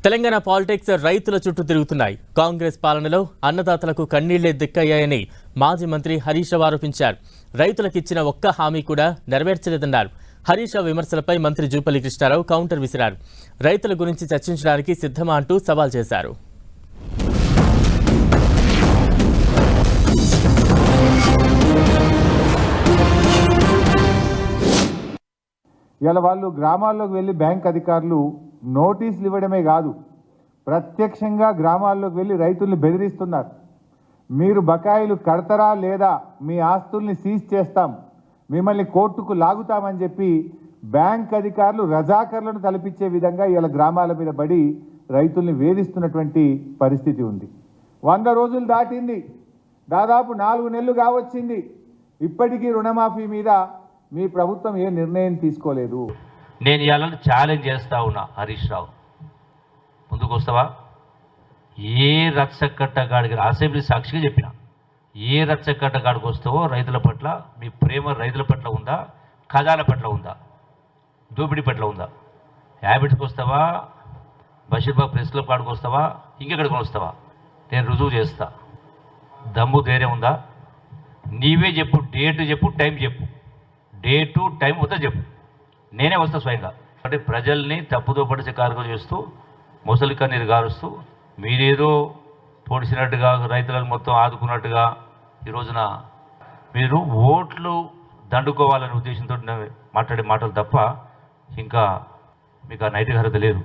Telangana politics రైతుల చుట్టూ తిరుగుతున్నాయి. కాంగ్రెస్ పాలనలో అన్నదాతలకు కన్నీళ్లే దిక్కయ్యాయని మాజీ మంత్రి హరీష్ రావు ఆరోపించారు. రైతులకు ఇచ్చిన ఒక్క హామీ కూడా నెరవేర్చలేదన్నారు. హరీష్ రావు విమర్శలపై మంత్రి జూపల్లి కృష్ణారావు కౌంటర్ విసిరారు. రైతుల గురించి చర్చించడానికి సిద్ధమా అంటూ సవాల్ చేశారు. ఇలా వాళ్ళు గ్రామాల్లోకి వెళ్ళి బ్యాంక్ అధికారులు నోటీసులు ఇవ్వడమే కాదు, ప్రత్యక్షంగా గ్రామాల్లోకి వెళ్ళి రైతుల్ని బెదిరిస్తున్నారు. మీరు బకాయిలు కడతారా లేదా, మీ ఆస్తుల్ని సీజ్ చేస్తాం, మిమ్మల్ని కోర్టుకు లాగుతామని చెప్పి బ్యాంక్ అధికారులు రజాకర్లను తలపించే విధంగా ఇలా గ్రామాల మీద పడి రైతుల్ని వేధిస్తున్నటువంటి పరిస్థితి ఉంది. 100 రోజులు దాటింది, దాదాపు 4 నెలలు కావచ్చింది. ఇప్పటికీ రుణమాఫీ మీద మీ ప్రభుత్వం ఏ నిర్ణయం తీసుకోలేదు. నేను ఇవాళ ఛాలెంజ్ చేస్తా ఉన్నా, హరీష్ రావు ముందుకు వస్తావా? ఏ రచ్చకట్టగాడికి అసెంబ్లీ సాక్షిగా చెప్పిన, ఏ రచ్చకట్టగాడికి వస్తావో రైతుల పట్ల మీ ప్రేమ రైతుల పట్ల ఉందా, ఖజానా పట్ల ఉందా, దోపిడీ పట్ల ఉందా? హ్యాబిట్స్కి వస్తావా, బషీర్బాగ్ ప్రెస్ క్లబ్ కాడికి వస్తావా, ఇంకెక్కడికి వస్తావా? నేను రుజువు చేస్తా. దమ్ము ధైర్యం ఉందా? నీవే చెప్పు, డేటు చెప్పు, టైం చెప్పు, డేటు టైం వద్దా చెప్పు, నేనే వస్తా స్వయంగా. అంటే ప్రజల్ని తప్పుదో పడిచే కార్యక్రమం చేస్తూ ముసలి కన్నీరు గారుస్తూ మీరేదో పొడిచినట్టుగా రైతులను మొత్తం ఆదుకున్నట్టుగా ఈ రోజున మీరు ఓట్లు దండుకోవాలనే ఉద్దేశంతో మాట్లాడే మాటలు తప్ప ఇంకా మీకు ఆ నైతిక అర్హత లేదు.